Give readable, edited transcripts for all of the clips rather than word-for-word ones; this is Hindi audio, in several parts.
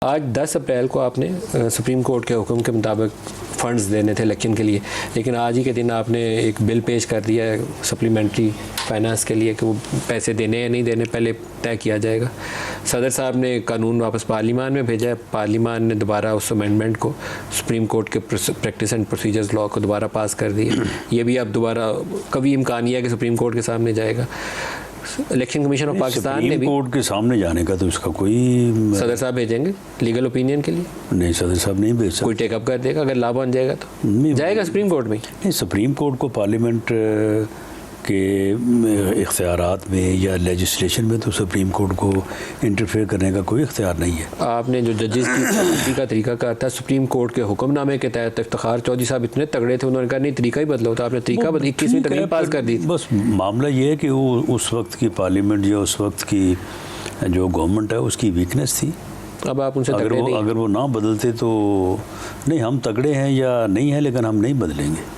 आज 10 अप्रैल को आपने सुप्रीम कोर्ट के हुक्म के मुताबिक फ़ंड्स देने थे इलेक्शन के लिए, लेकिन आज ही के दिन आपने एक बिल पेश कर दिया है सप्लीमेंट्री फाइनेंस के लिए कि वो पैसे देने या नहीं देने पहले तय किया जाएगा। सदर साहब ने कानून वापस पार्लियामान में भेजा है, पार्लियामान ने दोबारा उस अमेंडमेंट को सुप्रीम कोर्ट के प्रैक्टिस एंड प्रोसीजर्स लॉ को दोबारा पास कर दिया। ये भी अब दोबारा कभी इम्कान है कि सुप्रीम कोर्ट के सामने जाएगा। इलेक्शन कमीशन ऑफ पाकिस्तान ने भी कोर्ट के सामने जाने का तो इसका कोई सदर साहब भेजेंगे लीगल ओपिनियन के लिए? नहीं, सदर साहब नहीं भेज सकते। कोई टेकअप कर देगा अगर लाभ बन जाएगा तो जाएगा सुप्रीम कोर्ट में? नहीं, सुप्रीम कोर्ट को पार्लियामेंट के इख्तियारात में या लेजिस्लेशन में तो सुप्रीम कोर्ट को इंटरफेयर करने का कोई इख्तियार नहीं है। आपने जो जजेस की तब्दीली का तरीका कहा था सुप्रीम कोर्ट के हुक्मनामे के तहत, इफ्तिखार चौधरी साहब इतने तगड़े थे, उन्होंने कहा नहीं तरीका ही बदलो, तो आपने तरीका 21वीं तरमीम पास कर दी। बस मामला ये है कि वो उस वक्त की पार्लियामेंट या उस वक्त की जो गवर्नमेंट है उसकी वीकनेस थी। अब आप उनसे अगर वो ना बदलते तो नहीं, हम तगड़े हैं या नहीं है, लेकिन हम नहीं बदलेंगे।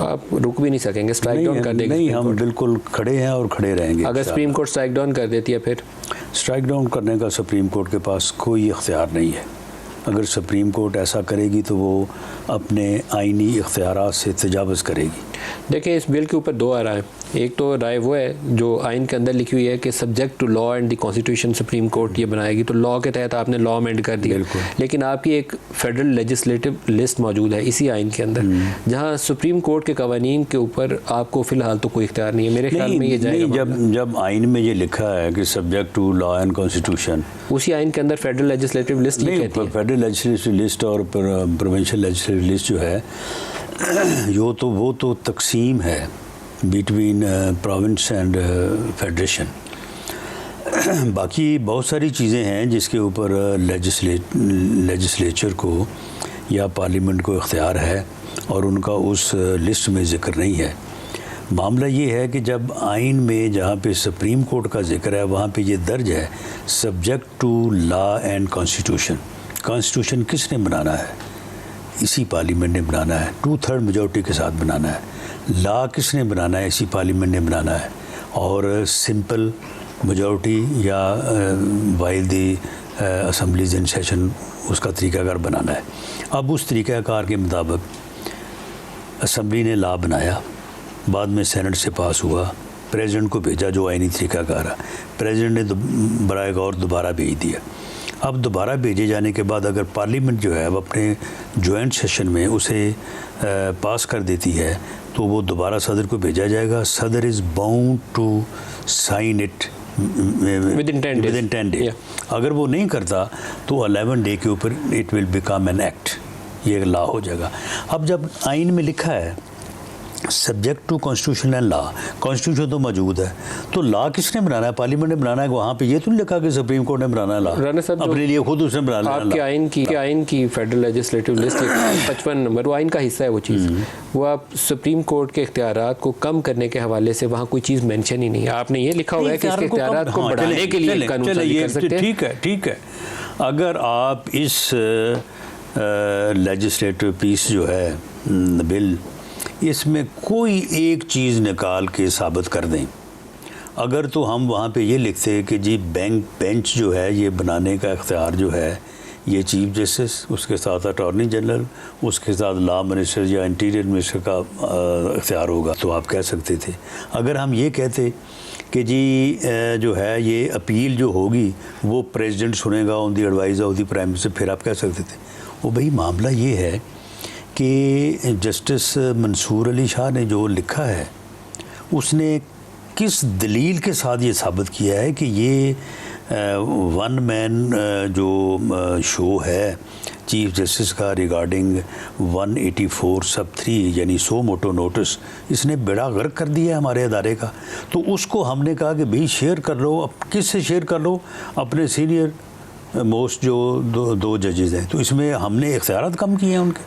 आप रुक भी नहीं सकेंगे, स्ट्राइक डाउन कर देंगे? नहीं, हम बिल्कुल खड़े हैं और खड़े रहेंगे। अगर सुप्रीम कोर्ट स्ट्राइक डाउन कर देती है फिर? स्ट्राइक डाउन करने का सुप्रीम कोर्ट के पास कोई इख्तियार नहीं है। अगर सुप्रीम कोर्ट ऐसा करेगी तो वो अपने आइनी इख्तियारात से तजावुज़ करेगी। देखिए, इस बिल के ऊपर दो राय हैं। एक तो राय वो है जो आइन के अंदर लिखी हुई है कि subject to law and the constitution supreme court ये बनाएगी, तो लॉ के तहत आपने लॉ अमेंड कर दिया। लेकिन आपकी एक फेडरल लेजिस्लेटिव लिस्ट मौजूद है इसी आइन के अंदर, जहाँ सुप्रीम कोर्ट के कवानीन के ऊपर आपको फ़िलहाल तो कोई इख्तियार नहीं है। मेरे ख्याल में ये जाएगा। जब आइन में ये लिखा है कि subject to law and constitution, उसी आइन के अंदर फेडरल लेजिस्लेटिव लिस्ट नहीं कहती है। फेडरल लेजिस्लेटिव लिस्ट और प्रोविंशियल लेजिस्लेटिव लिस्ट जो है वो तो तकसीम है बिटवीन प्रोविंस एंड फेडरेशन। बाकी बहुत सारी चीज़ें हैं जिसके ऊपर लेजिस्लेचर को या पार्लियामेंट को इख्तियार है और उनका उस लिस्ट में ज़िक्र नहीं है। मामला ये है कि जब आइन में जहाँ पे सुप्रीम कोर्ट का जिक्र है वहाँ पे ये दर्ज है subject to law and constitution. Constitution किसने बनाना है? इसी पार्लियामेंट ने बनाना है, 2/3 मेजॉरिटी के साथ बनाना है। लॉ किसने बनाना है? इसी पार्लियामेंट ने बनाना है। और सिंपल मेजॉरिटी या while the assemblies in session उसका तरीक़ाकार बनाना है। अब उस तरीक़ाकार के मुताबिक असम्बली ने लॉ बनाया, बाद में सेनेट से पास हुआ, प्रेसिडेंट को भेजा जो आइनी तरीक़ाकार है, प्रेसिडेंट ने बराए गौर दोबारा भेज दिया। अब दोबारा भेजे जाने के बाद अगर पार्लियामेंट जो है अब अपने जॉइंट सेशन में उसे पास कर देती है तो वो दोबारा सदर को भेजा जाएगा। सदर is bound to sign it within 10 day. अगर वो नहीं करता तो 11 डे के ऊपर it will become an act, ये लॉ हो जाएगा। अब जब आइन में लिखा है subject to constitution and law, constitution तो मौजूद है, तो लॉ किसने बनाना है? पार्लियामेंट ने बनाना है। वहाँ पे ये तो नहीं लिखा कि सुप्रीम कोर्ट ने बनाना है लॉ, अपने लिए खुद उसने बनाना है। आपके आइन की फेडरल लेजिस्लेटिव लिस्ट 55 नंबर, वो आइन का हिस्सा है। वो चीज़ वो आप सुप्रीम कोर्ट के इख्तियारात को कम करने के हवाले से वहाँ कोई चीज़ मेंशन ही नहीं है। आपने ये लिखा हुआ है कि इसके इख्तियारात को बढ़ाने के लिए कानून जारी कर सकते हैं। ठीक है। अगर आप इस लेजिस्लेटिव पीस जो है बिल, इसमें कोई एक चीज़ निकाल के साबित कर दें, अगर तो हम वहाँ पे ये लिखते हैं कि जी बेंच जो है ये बनाने का इख्तियार जो है ये चीफ जस्टिस, उसके साथ अटॉर्नी जनरल, उसके साथ लॉ मिनिस्टर या इंटीरियर मिनिस्टर का इख्तियार होगा, तो आप कह सकते थे। अगर हम ये कहते कि जी जो है ये अपील जो होगी वो प्रेसिडेंट सुनेगा on the advice of the prime minister, फिर आप कह सकते थे। वो भाई मामला ये है कि जस्टिस मंसूर अली शाह ने जो लिखा है उसने किस दलील के साथ ये साबित किया है कि ये वन मैन जो शो है चीफ जस्टिस का रिगार्डिंग 184 सब 3 यानी सो मोटो नोटिस, इसने बेड़ा गर्क कर दिया है हमारे अदारे का। तो उसको हमने कहा कि भाई शेयर कर लो। अब किस से शेयर कर लो? अपने सीनियर मोस्ट जो दो जजेज़ हैं। तो इसमें हमने इख्तियारात कम किए हैं उनके।